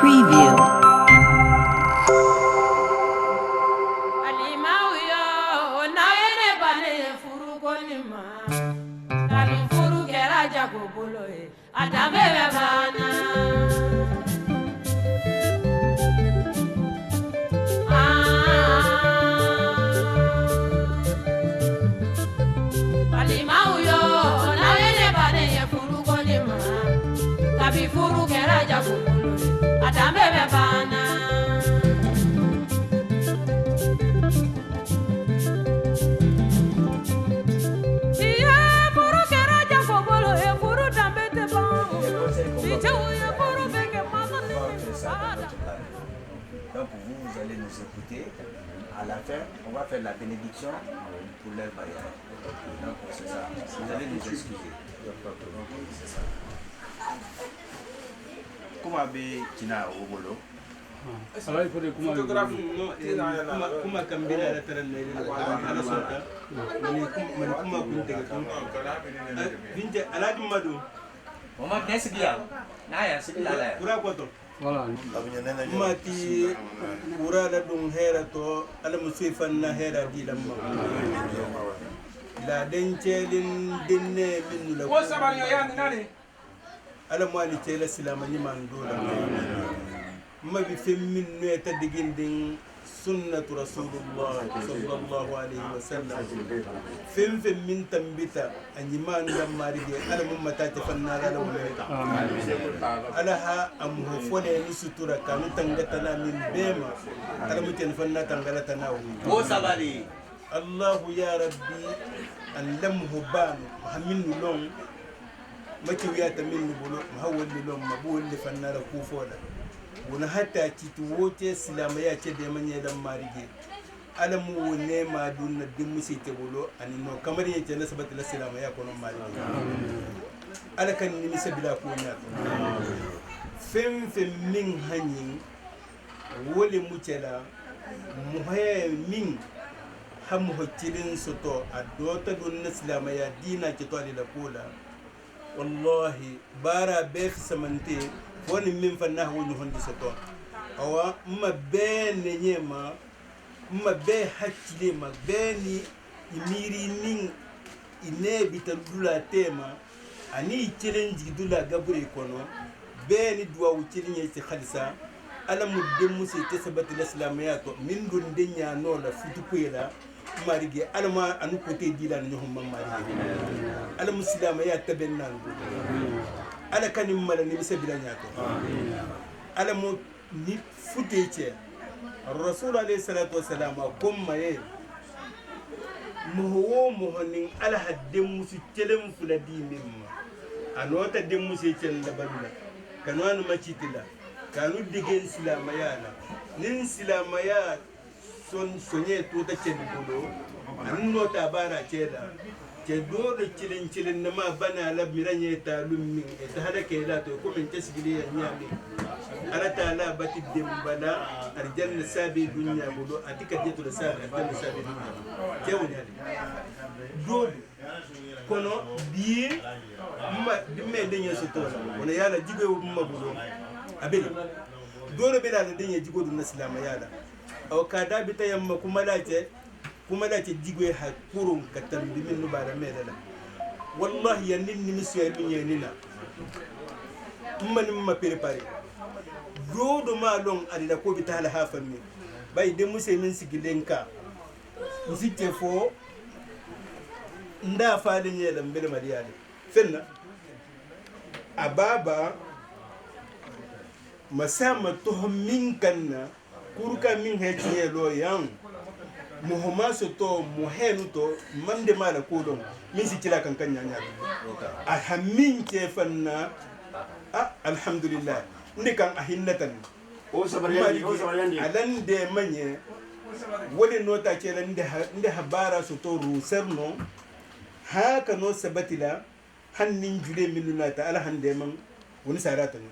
Preview. Donc vous allez nous écouter. À la fin, on va faire la bénédiction pour leur mariage. Donc c'est ça. Vous allez nous excuser. C'est ça. Comment avez Kina Obolo? Photographe kuma kambila la tarande ala sota man kuma kunte ka binje aladi madu Mama nesikia. Naya sikilala. pura koto Voilà. mati pura da dum hera to ala musifan na hera di lamma la dencelin dinne min la Ko sabani yo yani nani? ala mali tela silama ni man do la ma bi fem min no ta digindin sunnatu rasulullah sallallahu alaihi wasallam fem min tambita anyi man da mari de ala mum mata ta fanna la wala ala ha am ho fone ni sutura kanu tangata na min bema ala muten fanna tangala tanawu Ko sabali. الله يا ربي اللمه بان محمد لون ما كويات من بلو ما هو اللي لون ما بو اللي فنار كوفولا ونا حتى تيتووتي سلاميا تشدي من يدم ماريجي على مو نيما دون دمسي تبولو اني نو كامري يتنا سبت السلاميا كونو ماريجي على كان نمسي بلا كونا فم من هنين ولي مutela muhe min ham hoccilin soto a dota dun islama ya dina ki to alila kula wallahi bara be fi samante woni min fanna woni hondi soto awa ma be ne nyema ma be hakkile ma be ni imiri nin ine bitadula tema ani challenge dula gabure kono be ni duwa wucilin yesi khalisa ala muddin musi te sabati l'islam ya to min dun denya no la futukuela marige ala ma anu kote dila no hum marige ala muslima ya tabennan ala kanim mala ni sabila nyato ala mo ni futece rasul alayhi salatu wassalam kom maye mo honin ala haddem musi telem fuladi mimma anota dem musi tel da badula kanwanu macitila kanu digen silamayala nin silamaya son sonye to ta ce bolo an nota bara ce da ke dole cilin na ma bana la miranye ta lummin ta hada ke la to ko min tasbili ya nyame ala ta la bati dembala arjanna sabi dunya bolo atika jeto da sabi arjanna sabi dunya ke woni hade dole kono bi ma dimme denye so to wona yala jigo ma bolo abeli dole bela da denye jigo dun islama yala aw kada bita yamma kuma dace jigo ha kurun katambi min no bara medala wallahi yanin ni misu ya min yanina ma prepare do ma long adida ko bita hala hafan mi bay de musse min sigilenka musite fo nda faade nyela mbele madiyale fenna ababa masama to min kanna kurka min hetiye lo yang muhammasu to muhenu to mande mala kodon min si kila kan nyanya alhammin ke fanna alhamdulillah ndikan ahinnatan O sabariyandi alan de manye wole nota ce lan da habara su to rusarno haka no sabatila hannin jule minuna ta alhande man wani sarata ne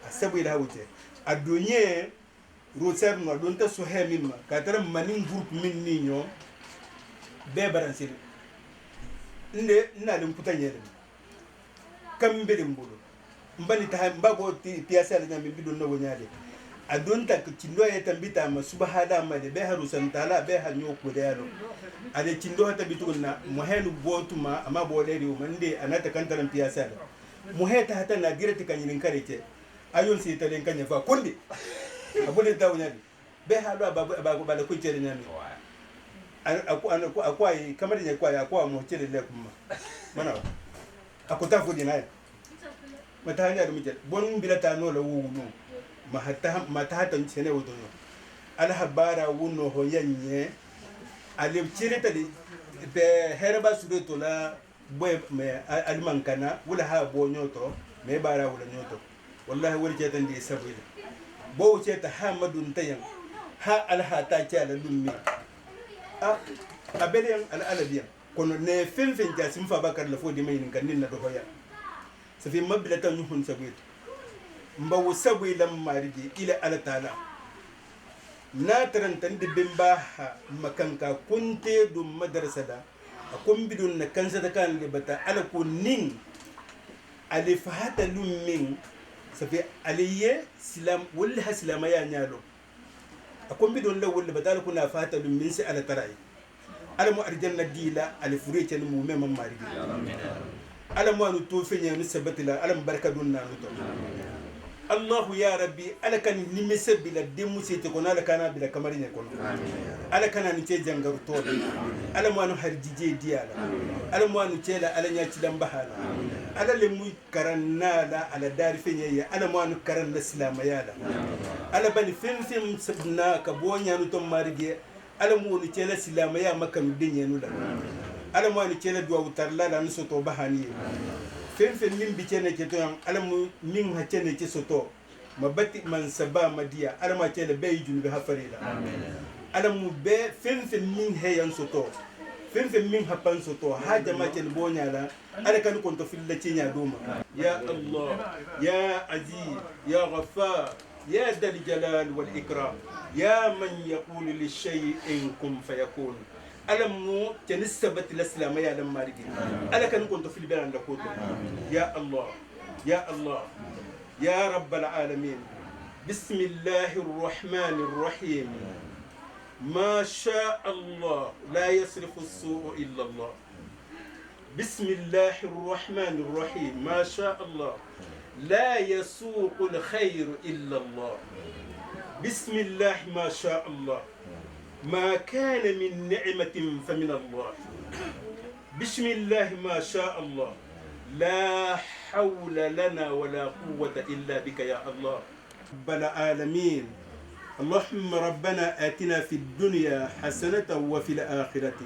saboda hawuce a donye roser no don ta so he mimma ka taram manin group min ninyo be baransir inde ina dum putanye kambe dum budo mbali ta mbago piasa la nyambi bidon no wonyade adonta kindo ya tambita ma subhana ma de be haru santala be hanyo ko de yalo ade kindo hata bituna muhelu botuma ama boleri mande anata kantaran piasa muheta hata na direti kanyin kareke ayon si talen kanya fa kundi abule da wonyade be halu ba ko chere nyami akwa kamar ya kwa akwa mo chere le kuma mana akutafu dinaya matanya da muke bon bilata no la wuno mahata sene wuno al habara wuno ho yanye ale chireta de herba sureto la boy me almankana wala ha bo nyoto me bara wala nyoto wallahi wala cetan di sabila bo ceta hamadun tayan ha al hata cala lummi abelian al alabiyan kono ne fenfen jasim fa bakar la fodi may kan ninna do hoya sa fi mabilatan yuhun sabit mbawu sabilan maridi ila ala taala na tarantan de bimba makanka kunte dum madrasa da akon bidun na kansa da kan libata ala ko nin ali fahata lummin sa fi aliye silam wal haslama ya nyalo akon bidon la wal batal kuna fahata lummin si ala tarai ala mu arjanna dila ali furece mu memam maridi ala mo anu to fenya ni sabatila ala barka dun na to Allah ya rabbi ala kan ni mesabila demu se te kono ala kana bila kamarine kono ala kana ni ce jangar to ala mo anu harjije diala ala mo anu cela ala nya ci dambahala ala le muy karanna la ala dar fenya ya ala mo anu karan la silama yala ala bani fem sabna ka bonya nu to marige ala mo ni cela silama ya makanu denye nu la ala mo ni cela duwa utarla la nu soto bahani fenfen min bi cene ke to yan ala mu min ha cene ke soto mabati man saba madia ala ma cela bay junu bi hafarila ala mu be fenfen min he yan soto fenfen min hapan soto ha jama cel bonya la ala kan kon to filla cinya duma ya allah ya aziz ya ghaffar ya dal jalal wal ikram ya man yaqulu li shay'in kun fayakun alam mu tanisabat al-islam ya lam marigi ala kan kuntu fil bayan la kutu ya allah ya rabb al-alamin bismillahir rahmanir rahim ما شاء الله لا يصرف السوء إلا الله بسم الله الرحمن الرحيم ما شاء الله لا يسوق الخير إلا الله بسم الله ما شاء الله ما كان من نعمة فمن الله بسم الله ما شاء الله لا حول لنا ولا قوة إلا بك يا الله رب العالمين اللهم ربنا آتنا في الدنيا حسنة وفي الآخرة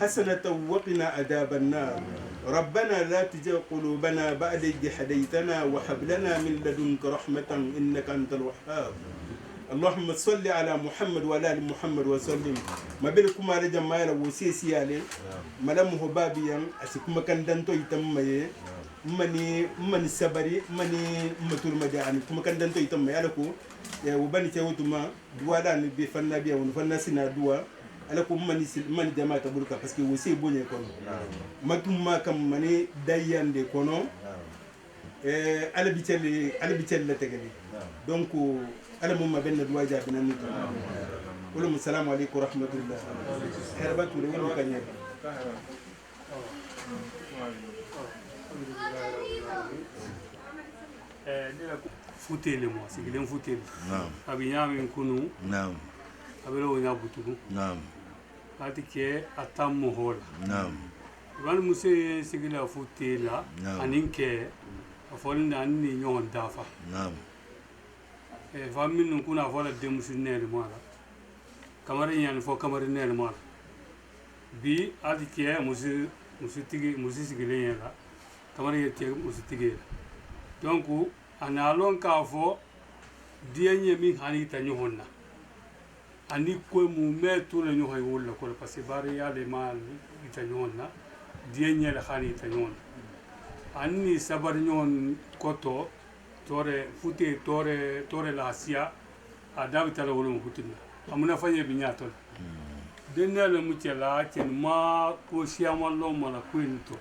حسنة وقنا عذاب النار ربنا لا تزغ قلوبنا بعد إذ هديتنا وهب لنا من لدنك رحمة إنك أنت الوهاب اللهم صل على محمد وعلى ال محمد وسلم ما بينكم على جماعه وسيسي عليه ملامه بابيان اسكما كان دانتو يتمي mani sabari mani matur majani kuma kan danto itam mai alako ya ubani ce wutuma duwa da ni be fanna biya wani fanna sina duwa alako mani jama'a ta burka parce que wose bonye kono matum ma kam mani dayan de kono ala bicelle la tegani donc ala mumma benna duwa jabi nan nito wala assalamu alaykum rahmatullah herbatu de wala kanya futele mo sigilen futele abi nyami kunu naam abelo nya butugu naam ati ke atammo hola naam wal musse sigila futela Naam. aninke afolna anni nyon dafa naam fammin kuna fola demusu nele mala kamari yan fo kamari nele mala bi ati ke musu sigilen yala kamari yete musu tige donc ana lon ka fo dianye mi hani tanyo honna ani ko mu metu le nyo hay wala ko parce que bari ya le mal tanyo honna dianye le hani tanyo anni sabar nyon koto tore fute tore la asia adabi tala wala mutina amuna fanye binyato denna le mutela ken ma ko siama lo mala kwinto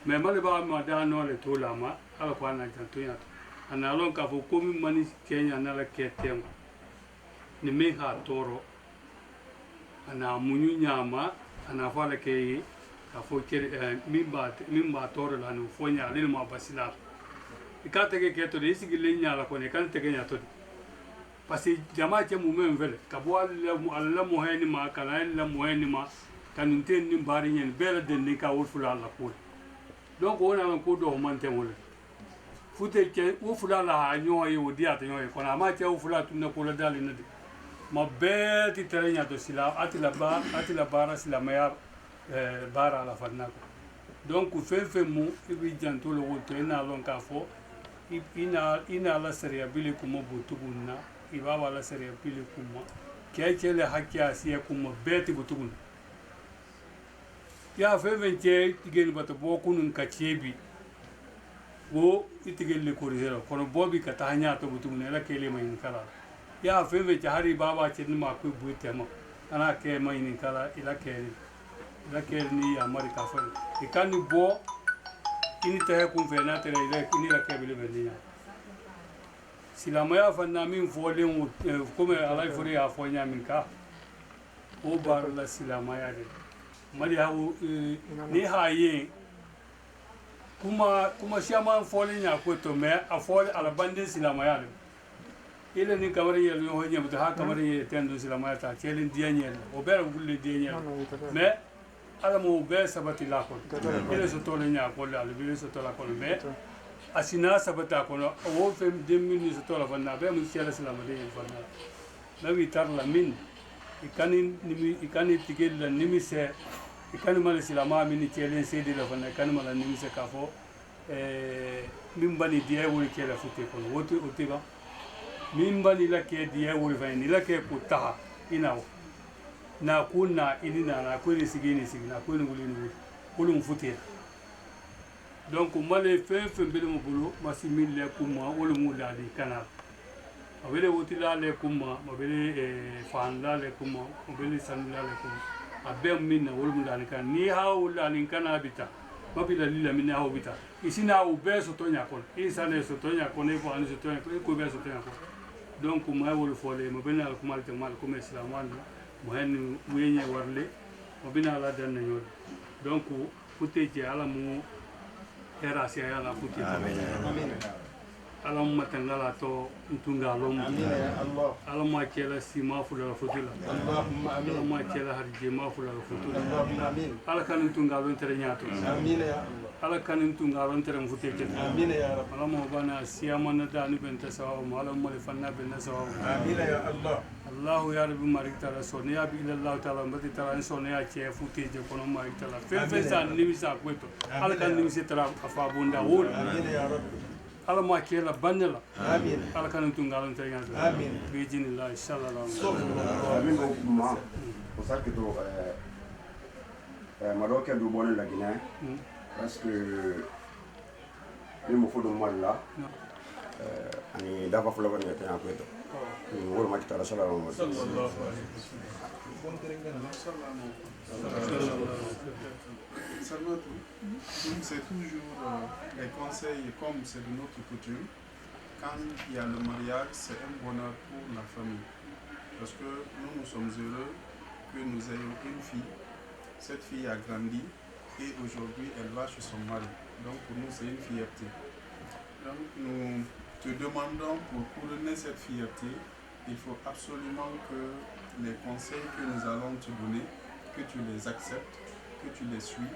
me male ba ma da no le to lama ala ko na janto yato ana lon ka fo komi mani kenya na la ketem ni me ha toro ana munyu nyama ana fala ke ka fo ke mimba toro la no fo nya le ma basila ikate ke to de sigile nya la ko ne kan te nya to parce que jama ke mu men vele ka bo alla mo hayni ma kana alla mo hayni ma kan ten ni bari nyen bela den ni ka wol fula la ko donc on a ko do man ten wol fute ke wo fula la nyo yi wo dia to nyo ko na ma ke wo fula tu na ko la dali na de ma be ti terenya to sila atila bara sila maya bara la fanna ko donc fe mu ibi janto lo woto ina lon ka fo ina la seria bili kuma butugunna ibaba la seria bili kuma kele hakya siya kuma beti butugunna ya fe che tigel bato bokunun ka chebi wo itigel le korizero kono bobi ka tanya to butugunna la kele mai kala ya fe hari baba che ma ku buitema ana ke mai ni kala ila kele ni amari ka fa ikani bo ini te kun fe na tere ile ini la kebele bendinya silamaya fanna min folen comme alay fori ya fonya min ka o bar la silamaya de mali hawo ni haye kuma shama folen ya ko to me a fol ala bande silamaya de ile ni kamar yel yo honya mutta ha kamar ye tendo silamaya ta chelin dianyel o ber gulle dianyel me ala mo be sabati la ko ile so to le nya ko la le so to la ko me asina sabata ko no o fem 2000 so to la fanna be mu chala salama de fanna na wi tar la min ikani tigel la nimi se ikani mal silama min chelen se de la fanna ikani mal nimi se ka fo min bani die wo ke la futte ko wote ote ba min bani la ke die wo fa ni la ke ko ta inawo na kunna inina na ko ni sigini sigina ko ni wulini kulum futte donc male fe bele mo bulu masimil le kuma wolu mu dali kanal awele woti la le kuma mabele fan la le kuma mabele san la le kuma abem minna wolu mu dali kan ni ha wala ni kana bita mabila lila minna ha bita isina u be so tonya kon isa ne so tonya kon e fo an so tonya ko be so tonya kon donc ma wolu fole mabele al kuma te mal kuma islaman mo hen wenye warle mabina la dan nyol donc futte je ala mu era sia ya la futti amen alam matangala to tunga lom amin ya allah alam ma kela sima fula futula allahumma amin alam ma kela harje ma fula futula allahumma amin ala kan tunga lon tere nyato amin ya allah ala kan tunga lon tere futte amin ya rab alam ma bana sia man da ni benta sawa alam ma fanna ben sawa amin ya allah Allah ya rabbi marik tala sonia bi Allah taala mbati tala sonia che futi je kono marik tala fe sa nimi sa kweto ala kan nimi se tala afa bunda wol amin ya rabbi ala ma kela banela amin ala kan tungalan tayga amin bi jinillah inshallah amin ma o sakki do maroke du bonen la Guinée parce que ni mo fodo malla ani dafa fulo ne tan kweto wol ma kitala sallallahu alaihi wasallam donc c'est toujours les conseils comme c'est de notre coutume. Quand il y a le mariage, c'est un bonheur pour la famille. Parce que nous sommes heureux que nous ayons une fille. Cette fille a grandi et aujourd'hui elle va chez son mari. Donc pour nous c'est une fierté. Donc nous te demandons pour couronner cette fierté, il faut absolument que les conseils que nous allons te donner, que tu les acceptes, que tu les suis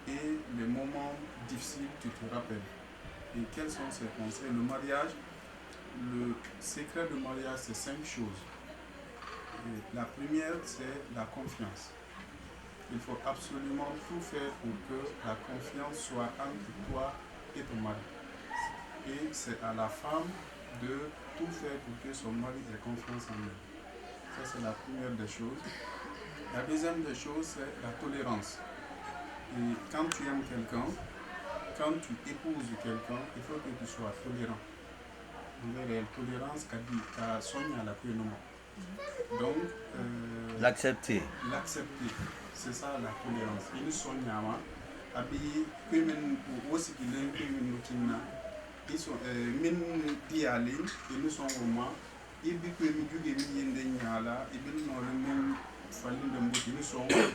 et les moments difficiles, tu te rappelles. Et quels sont ces conseils? Le mariage, le secret du mariage, c'est 5 choses. Et la première, c'est la confiance. Il faut absolument tout faire pour que la confiance soit entre toi et ton mari. Et c'est à la femme de tout faire pour que son mari ait confiance en elle. Ça, c'est la première des choses. La deuxième des choses, c'est la tolérance. Et quand tu aimes quelqu'un, quand tu épouses quelqu'un, il faut que tu sois tolérant. La tolérance qu'a soigné à la pénombre. Donc, l'accepter. L'accepter, c'est ça la tolérance. Il soigne à moi. Abi, comme aussi qu'il est ils sont min diali ils sont vraiment ils bique mi juge mi yende nyala ils non le même fallu de mouti ils sont donde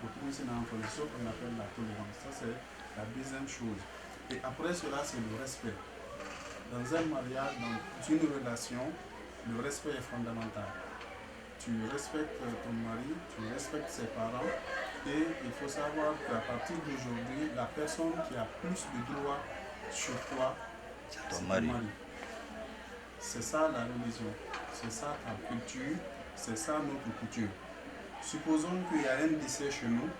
pour tout c'est en fonction qu'on appelle la tolérance. Ça c'est la deuxième chose. Et après cela c'est le respect. Dans un mariage, dans une relation, le respect est fondamental. Tu respectes ton mari, tu respectes ses parents et il faut savoir qu'à partir d'aujourd'hui, la personne qui a plus de droits sur toi, c'est ton mari. C'est ça la religion, c'est ça ta culture, c'est ça notre coutume. Supposons qu'il y a un décès chez nous,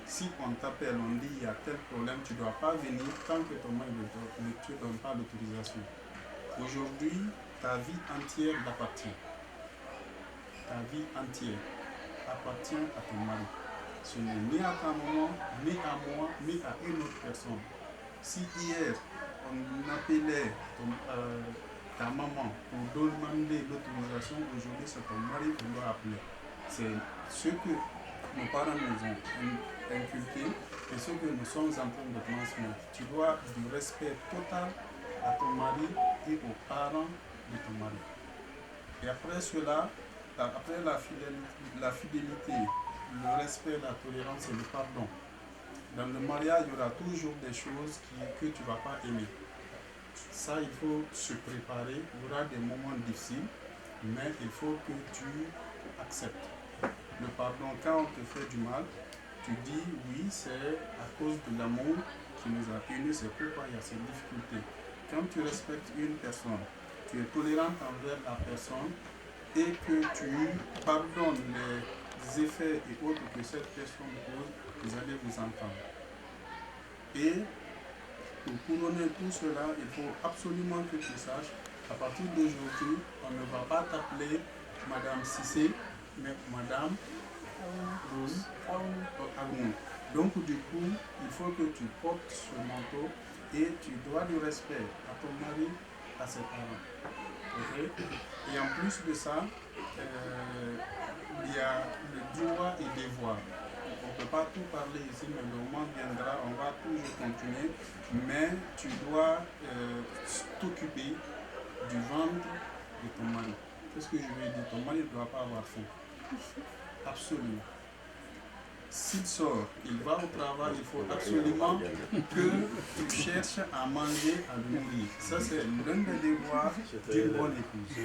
si on t'appelle, on dit il y a tel problème, tu ne dois pas venir tant que ton mari ne te donne pas l'autorisation. Aujourd'hui, ta vie entière t'appartient. Ta vie entière appartient à ton mari. Ce n'est ni à ta maman, ni à moi, ni à une autre personne. Si hier, on appelait ta maman pour demander l'autorisation, aujourd'hui, c'est ton mari qu'on doit appeler. C'est ce que nos parents nous ont inculqué et ce que nous sommes en train de transmettre. Tu dois du respect total à ton mari et aux parents de ton mari. Et après cela, après la fidélité, le respect, la tolérance et le pardon. Dans le mariage, il y aura toujours des choses que tu ne vas pas aimer. Ça, il faut se préparer. Il y aura des moments difficiles, mais il faut que tu acceptes. Le pardon, quand on te fait du mal, tu dis oui, c'est à cause de l'amour qui nous a unis, c'est pourquoi il y a ces difficultés. Quand tu respectes une personne, tu es tolérant envers la personne et que tu pardonnes les effets et autres que cette personne cause, vous allez vous entendre. Et pour couronner tout cela, il faut absolument que tu saches, à partir d'aujourd'hui, on ne va pas t'appeler Madame Cissé, mais Madame Rose Agoun. Donc du coup, il faut que tu portes ce manteau et tu dois du respect à ton mari, à ses parents. Okay? Et en plus de ça, il y a le droit et devoir. On ne peut pas tout parler ici, mais le moment viendra, on va toujours continuer. Mais tu dois t'occuper du ventre de ton mari. Qu'est-ce que je veux dire? Ton mari ne doit pas avoir faim. Absolument. S'il sort, il va au travail, il faut absolument que tu cherches à manger, à le nourrir. Ça, c'est l'un des devoirs d'une bonne épouse.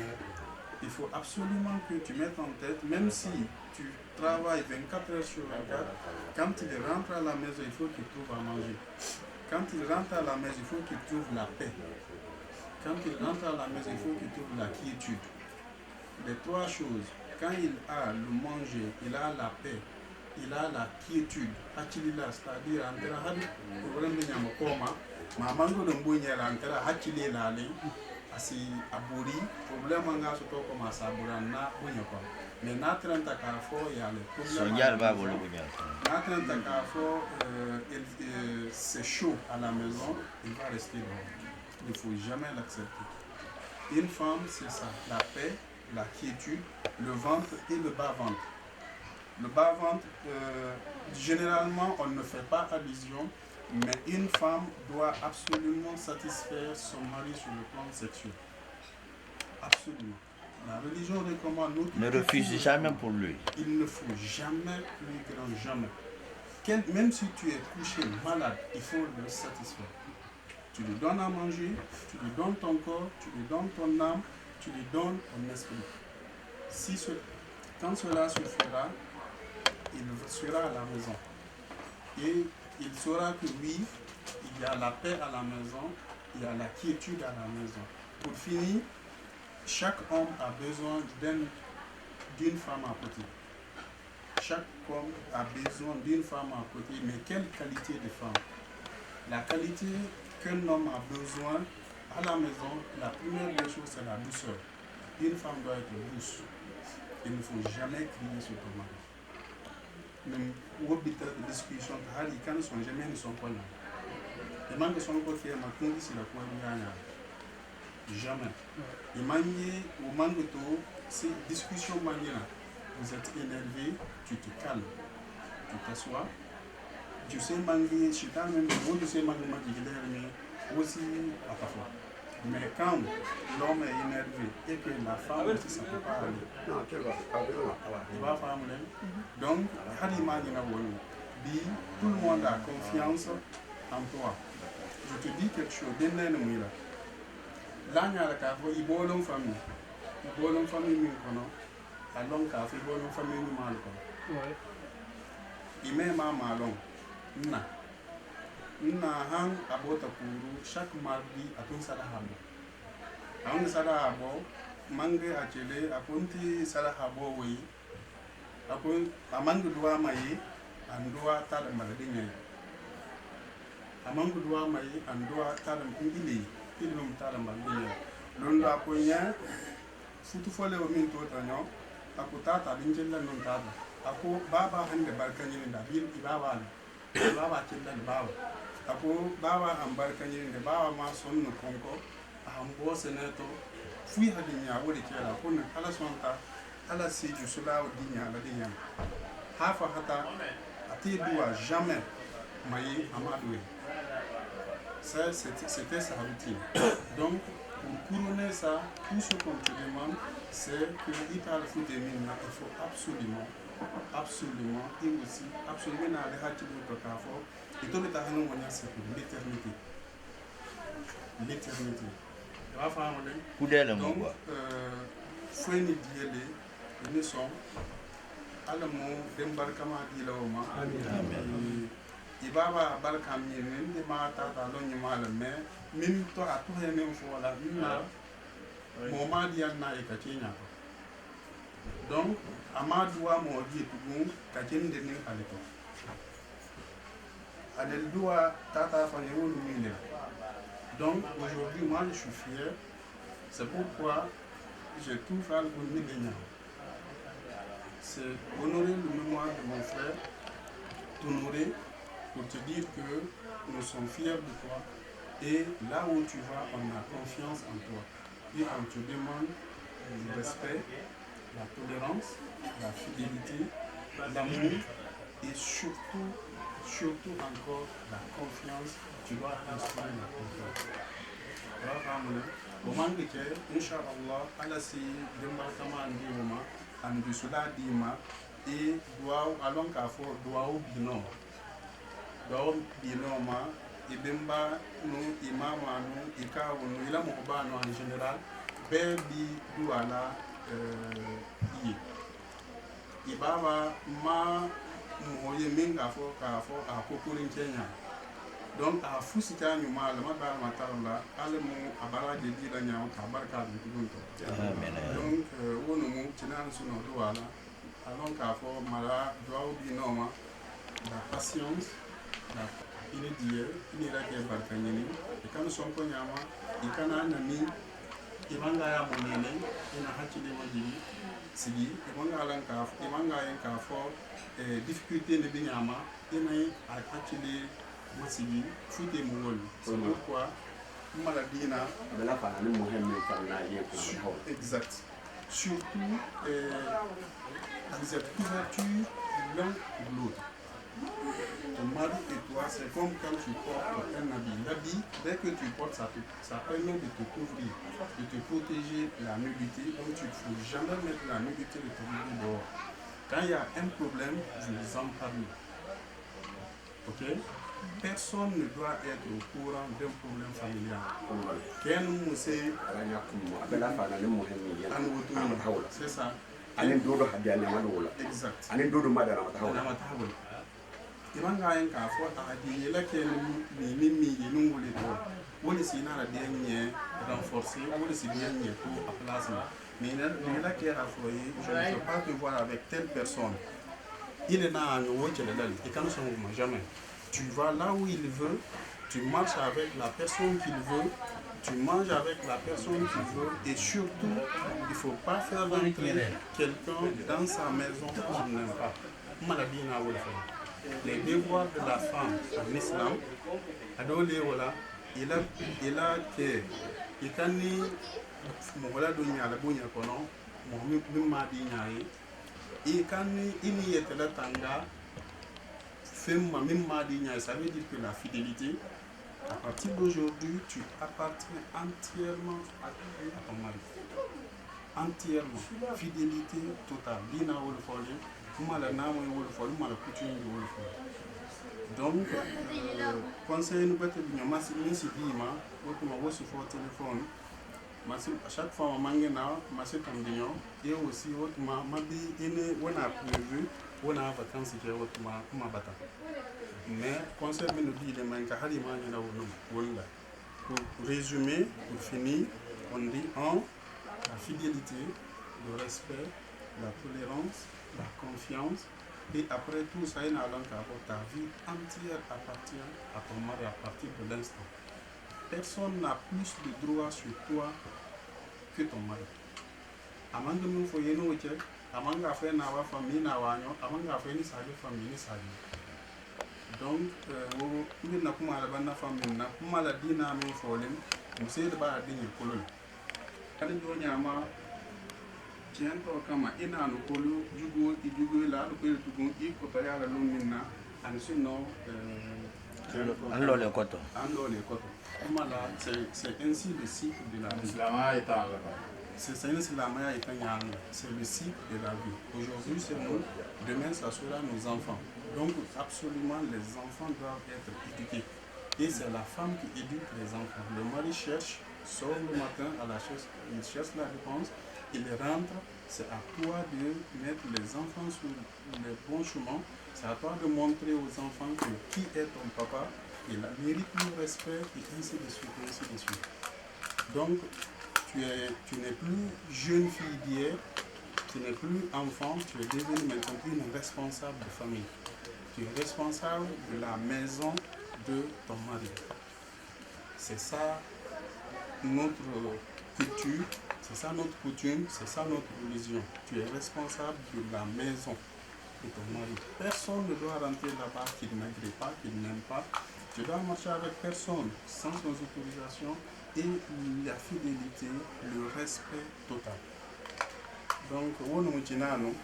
Il faut absolument que tu mettes en tête, même si tu travailles 24 heures sur 24, quand il rentre à la maison, il faut qu'il trouve à manger. Quand il rentre à la maison, il faut qu'il trouve la paix. Quand il rentre à la maison, il faut qu'il trouve la quiétude. Les trois choses, quand il a le manger, il a la paix, il a la quiétude, c'est-à-dire le problème de Yamakoma, Mamango de Mbounia, Hakili Lali, Asi Abouri, problème en a surtout comme à Saburana, Bunyapa. Mais Nathan Takafo, il y a le problème. Nathan Takafo, c'est chaud à la maison, il va rester là. Il ne faut jamais l'accepter. Une femme, c'est ça, la paix, la quiétude, le ventre et le bas-ventre. Le bas-ventre, généralement, on ne fait pas allusion, mais une femme doit absolument satisfaire son mari sur le plan sexuel. Absolument. La religion recommande notre... Ne refuse jamais pour lui. Il ne faut jamais lui grand jamais. Même si tu es couché malade, il faut le satisfaire. Tu lui donnes à manger, tu lui donnes ton corps, tu lui donnes ton âme, tu lui donnes ton esprit. Quand cela se fera, il sera à la maison. Et il saura que oui, il y a la paix à la maison, il y a la quiétude à la maison. Pour finir, chaque homme a besoin d'une femme à côté. Chaque homme a besoin d'une femme à côté. Mais quelle qualité de femme? La qualité qu'un homme a besoin à la maison, la première des choses, c'est la douceur. Une femme doit être douce. Il ne faut jamais crier sur ton mari. Même au but de discussion, les gens ne sont jamais pas là. Les gens ne sont pas fiers, mais ils sont là. Jamais. Et au manque de tout, c'est discussion manière. Vous êtes énervé, tu te calmes, tu t'assois. Tu sais manger, je t'ai même dit, tu sais manger, aussi à parfois. Mais quand l'homme est énervé et que la femme aussi ça peut pas aller. Il va faire donc, tout le monde a confiance en toi. Je te dis quelque chose, là, il y a il y a une famille. Il y a une famille, il y a une famille. Nna han abota kuru chaque mardi akun salahabo awon salahabo mange achele akunti salahabo wi akun amangu duwa mai andua tada maladinya amangu duwa mai andua tada ngili ilum tada maladinya londo akonya futu fole o min to tanyo akutata binjella non tada ako baba hande barkanyi nda bil ibaba baba chilla baba ako baba ambarkanyi nda baba ma sonno konko ambo seneto fui hadinya wori kera kunna ala sonta ala si jusula o dinya la dinya hafa hata ati doit jamais maye amadoué ça c'était sa routine donc pour couronner ça tout ce qu'on te demande c'est que il parle foot de mine il faut absolument et aussi absolument na le hati do to kafo et to beta hanu wonya c'est pour l'éternité va faire un donc fweni diele ne sont ala mo dem barkama di lawma amin ibaba barkam ni de ma ta lo ni mala mais min to a to he men fo la min na mo ma di na e ka tinya donc amadou mo di tugun ka kende ni alito adel doa tata fa ni wonu mine donc aujourd'hui moi je suis fier c'est pourquoi j'ai tout fait pour nous gagner. C'est honorer le mémoire de mon frère, t'honorer pour te dire que nous sommes fiers de toi et là où tu vas, on a confiance en toi. Et on te demande le respect, la tolérance, la fidélité, l'amour et surtout encore la confiance. Tu dois inspirer la confiance. Omangi ke inshallah ala si demba kama ndiuma andu sula dima e doa alon ka fo doa binoma e demba no imama no ikawo no ila mo ba no en général be bi douala ibaba ma mo ye minga fo ka fo a kokurin Kenya. Donc à Fusita nyuma la mabara matala ale mu abara de dira nyawo ka barka du tunto donc wono mu tinan suno do wala alon ka fo mala do bi noma la patience la ini la ke barka nyini e kan son ko nyama e kana nami e manga ya monene ina hakili wajiri sigi e manga lan ka e manga en ka fo difficulté ne bi nyama ina hakili Mosigi, fouté mon c'est pourquoi Maladina exact. Surtout cette couverture l'un ou l'autre. Ton mari et toi, c'est comme quand tu portes un habit. L'habit, dès que tu portes, ça permet de te couvrir, de te protéger la nudité. Donc tu ne faut jamais mettre la nudité de ton mari dehors. Quand il y a un problème, je vous en parle. Ok? Personne ne doit être au courant d'un problème familial. C'est ça. Exact. Mais je ne peux pas te voir avec telle personne. Il est là, et quand nous sommes jamais. Tu vas là où il veut, tu marches avec la personne qu'il veut, tu manges avec la personne qu'il veut et surtout, il ne faut pas faire rentrer quelqu'un dans sa maison qu'il n'aime pas. Les devoirs de la femme en islam, il a que il ça veut dire que la fidélité, À partir d'aujourd'hui, tu appartiens entièrement à ton mari. Entièrement. Fidélité totale. Dina wol foli, kumala namo wol foli, mala coutume wol foli. Donc, conseil nous peut être bien, mais si dima, autrement vous sur votre téléphone, à chaque fois on mange na, mais comme dignon, et aussi autrement, ma vie on a prévu, on a vacances qui est autrement comme bata. Mais conseil nous dit les manques à aller manger na wol. Pour résumer, pour finir, on dit la fidélité, le respect, la tolérance, la confiance. Et après tout ça, ta vie entière appartient à ton mari à partir de l'instant. Personne n'a plus de droit sur toi que ton mari. Avant de nous faire nos check, avant de faire notre famille, avant de faire notre famille, donc, nous n'avons pas la famille, nous n'avons pas la dynamique pour nous, nous sommes pas la dynamique. Quand nous avons tiens kama ina no kolu jugo la do ko tugun I ko ta yara lo minna an sino Anlo le koto. Comme là c'est ainsi le cycle de la vie. C'est le cycle de la vie. Aujourd'hui c'est nous, demain ça sera nos enfants. Donc absolument les enfants doivent être éduqués. Et c'est la femme qui éduque les enfants. Le mari sort le matin à la chasse, il cherche la réponse. Il rentre, c'est à toi de mettre les enfants sur le bon chemin. C'est à toi de montrer aux enfants que qui est ton papa, il mérite le respect, et ainsi de suite, ainsi de suite. Donc, tu n'es plus jeune fille d'hier, tu n'es plus enfant, tu es devenu maintenant une responsable de famille. Tu es responsable de la maison de ton mari. C'est ça notre culture. C'est ça notre coutume, c'est ça notre religion. Tu es responsable de la maison de ton mari. Personne ne doit rentrer là-bas qu'il n'agrée pas, qu'il n'aime pas. Tu dois marcher avec personne sans son autorisation et la fidélité, le respect total. Donc, on nous dit non, nous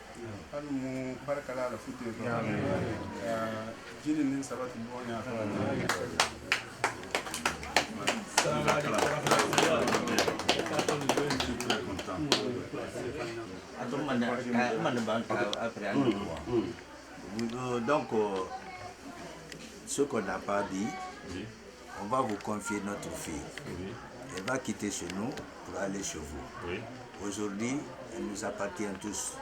barkala la foutu. Jirin ça va te bonner. Donc, ce qu'on n'a pas dit, on va vous confier notre fille. Elle va quitter chez nous pour aller chez vous. Aujourd'hui, elle nous appartient tous.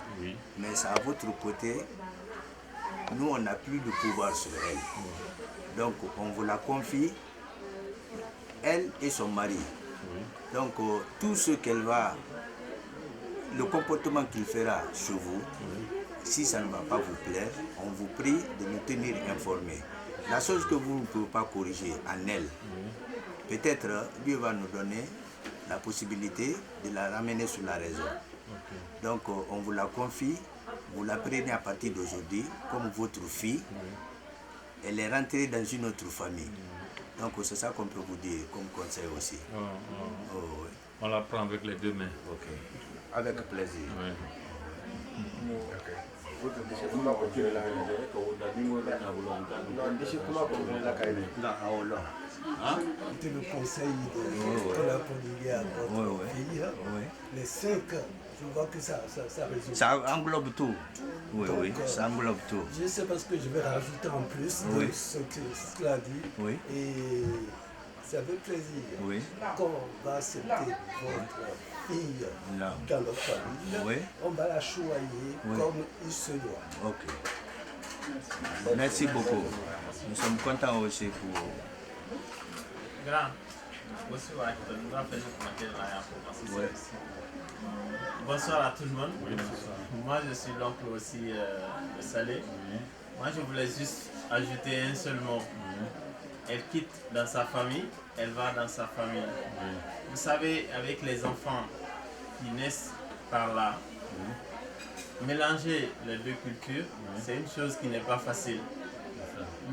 Mais c'est à votre côté, nous, on n'a plus de pouvoir sur elle. Donc, on vous la confie, elle et son mari. Donc, tout ce qu'elle va, le comportement qu'il fera chez vous, si ça ne va pas vous plaire, on vous prie de nous tenir informés. La chose que vous ne pouvez pas corriger en elle, peut-être Dieu va nous donner la possibilité de la ramener sur la raison. Donc, on vous la confie, vous la prenez à partir d'aujourd'hui comme votre fille. Elle est rentrée dans une autre famille. Donc, c'est ça qu'on peut vous dire comme conseil aussi. Oui. On la prend avec les deux mains. Ok. Avec plaisir. Oui. C'était le conseil de la polygée à votre fille. Les 5 ans, je vois que ça résout. Ça englobe tout. Oui, donc, oui, ça englobe tout. Je sais parce que je vais rajouter en plus de ce que cela dit. Oui. Et c'est avec plaisir qu'on va accepter votre fille dans notre famille. Oui. On va la choyer comme il se doit. Ok. Merci beaucoup. Nous sommes contents aussi pour... Grand. Bonsoir à tout le monde. Moi je suis l'oncle aussi de Salé. Moi je voulais juste ajouter un seul mot. Elle quitte dans sa famille, elle va dans sa famille. Vous savez, avec les enfants qui naissent par là, mélanger les deux cultures, c'est une chose qui n'est pas facile.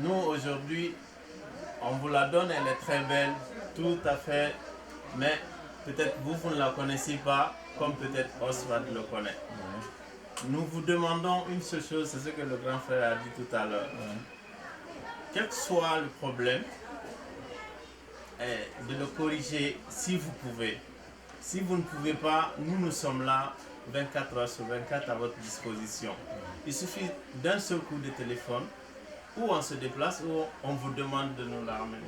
Nous aujourd'hui, on vous la donne, elle est très belle, tout à fait, mais peut-être vous ne la connaissez pas, comme peut-être Oswald le connaît. Nous vous demandons une seule chose, c'est ce que le grand frère a dit tout à l'heure. Quel que soit le problème, de le corriger si vous pouvez. Si vous ne pouvez pas, nous sommes là 24 heures sur 24 à votre disposition. Il suffit d'un seul coup de téléphone où on se déplace ou on vous demande de nous la ramener.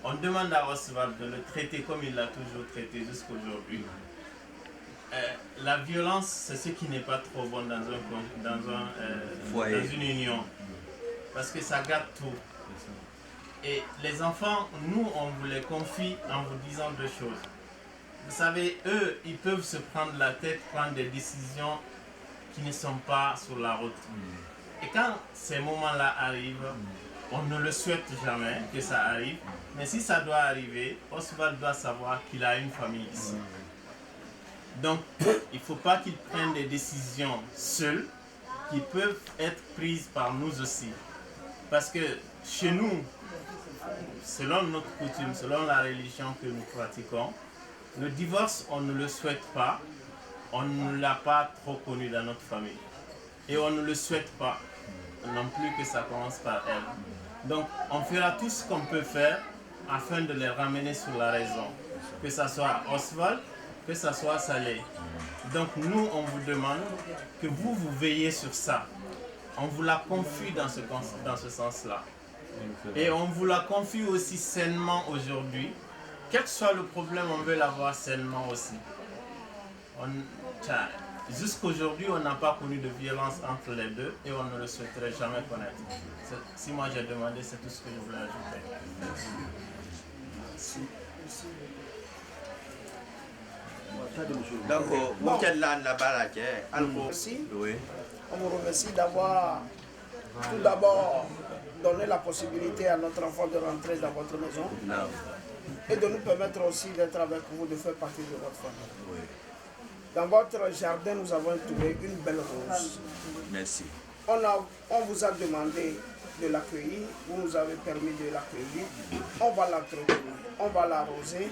On demande à Oswald de le traiter comme il l'a toujours traité jusqu'aujourd'hui. La violence, c'est ce qui n'est pas trop bon dans une union. Parce que ça gâte tout. Et les enfants, nous, on vous les confie en vous disant deux choses. Vous savez, eux, ils peuvent se prendre la tête, prendre des décisions qui ne sont pas sur la route. Et quand ces moments-là arrivent, on ne le souhaite jamais que ça arrive. Mais si ça doit arriver, Oswald doit savoir qu'il a une famille ici. Donc, il ne faut pas qu'il prenne des décisions seules qui peuvent être prises par nous aussi. Parce que chez nous, selon notre coutume, selon la religion que nous pratiquons, le divorce, on ne le souhaite pas. On ne l'a pas trop connu dans notre famille. Et on ne le souhaite pas non plus que ça commence par elle. Donc, on fera tout ce qu'on peut faire afin de les ramener sur la raison. Que ce soit Oswald, que ce soit Saleh. Donc, nous, on vous demande que vous veillez sur ça. On vous la confie dans ce sens-là. Et on vous la confie aussi sainement aujourd'hui. Quel que soit le problème, on veut l'avoir sainement aussi. Jusqu'aujourd'hui, on n'a pas connu de violence entre les deux et on ne le souhaiterait jamais connaître. Si moi j'ai demandé, c'est tout ce que je voulais ajouter. Merci. Merci. On vous remercie d'avoir tout d'abord donné la possibilité à notre enfant de rentrer dans votre maison et de nous permettre aussi d'être avec vous, de faire partie de votre famille. Dans votre jardin, nous avons trouvé une belle rose. Merci. On vous a demandé de l'accueillir, vous nous avez permis de l'accueillir. On va l'entretenir, on va l'arroser,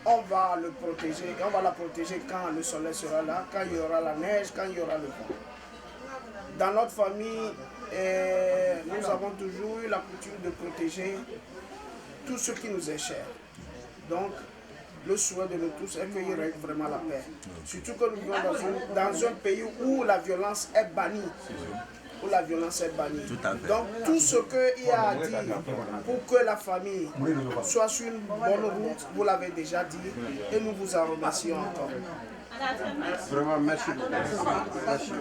on va le protéger, on va la protéger quand le soleil sera là, quand il y aura la neige, quand il y aura le vent. Dans notre famille, nous avons toujours eu la coutume de protéger tout ce qui nous est cher. Donc, le souhait de nous tous est qu'il règne vraiment la paix. Surtout que nous vivons dans un pays où la violence est bannie. Où la violence est bannie. Donc, tout ce qu'il y a à dire pour que la famille soit sur une bonne route, vous l'avez déjà dit, et nous vous en remercions encore. Vraiment, merci beaucoup. Merci.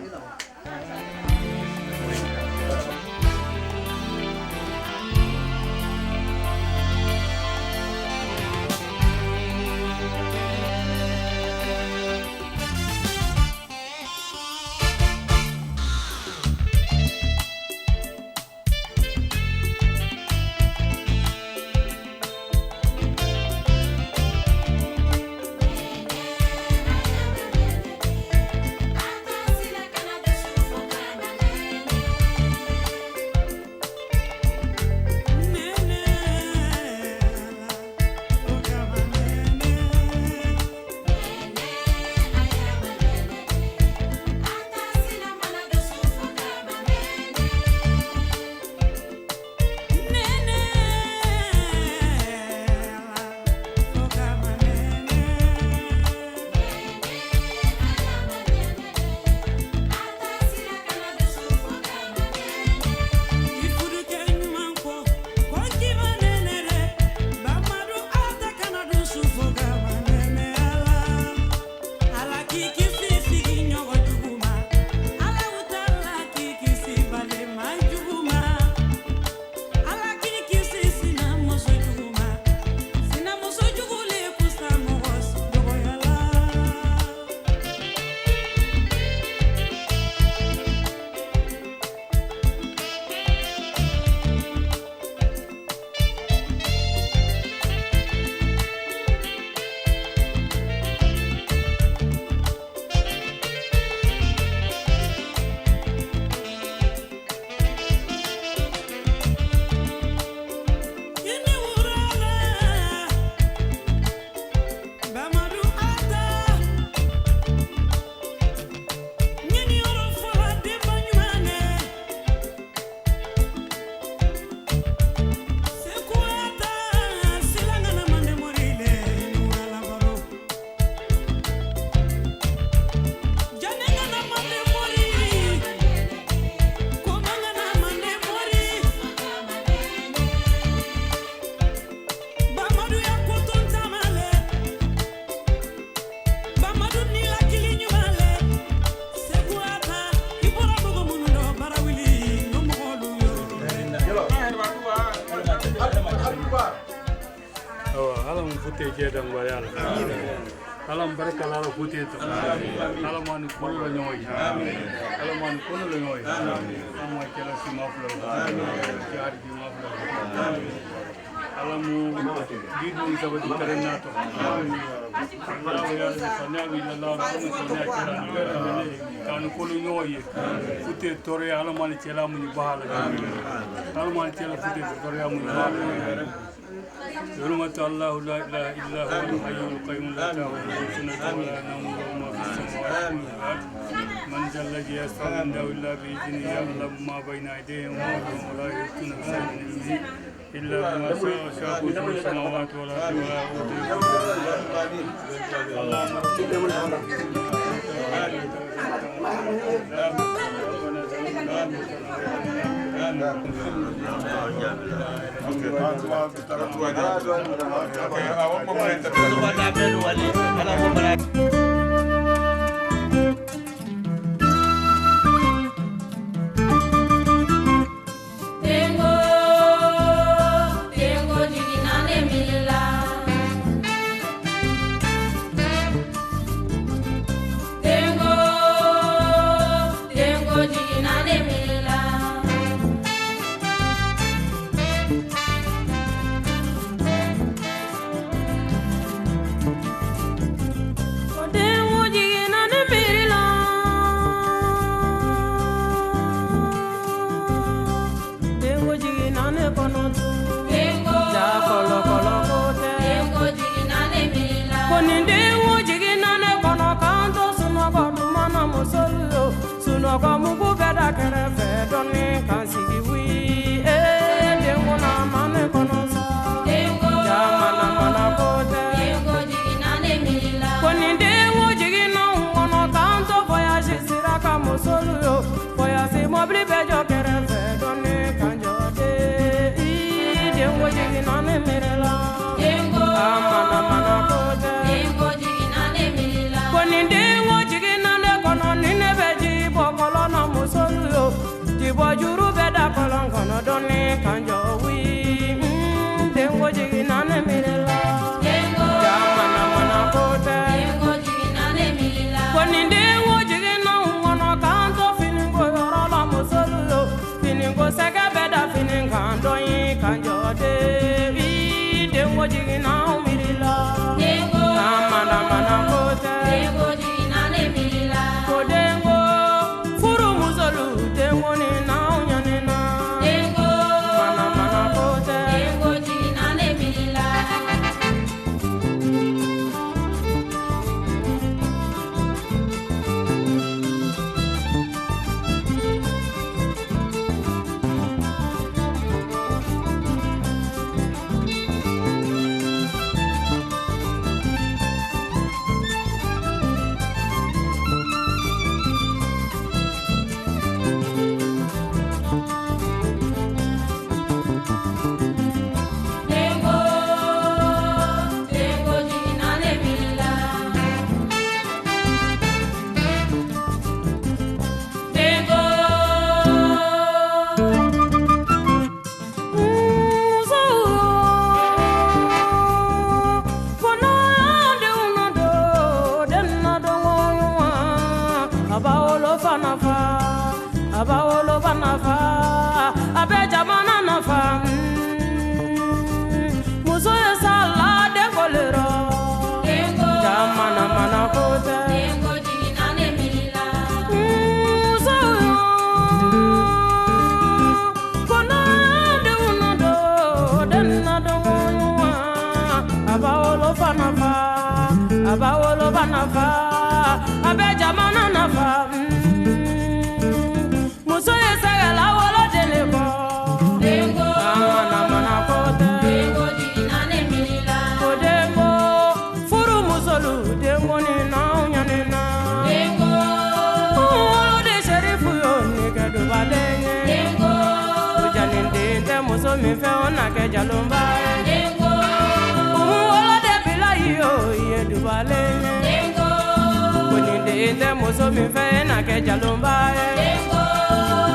fute je dangwa yalla ala baraka la fute to ala man ko lo ñoy ala man ko lo ñoy amma ci la ci ma flo jaar di ma flo ala mu di du sa wadi taranato Allah ya sanami Allah ko sonya kala kan ko lo ñoy fute tore ala man ci la mu ñu baala ala man ci la fute tore ya mu ñu baala حرمة الله لا إله إلا هو الحي القيوم لا تأخذه سنة ولا نوم له ما في السماوات والأرض من ذا الذي يشفع عنده إلا بإذنه يعلم ما بين أيديهم وما خلفهم ولا يحيطون بشيء من علمه إلا بما شاء وسع كرسيه السماوات والأرض ولا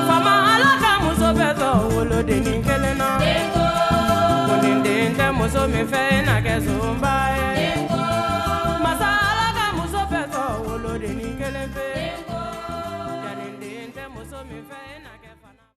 Fama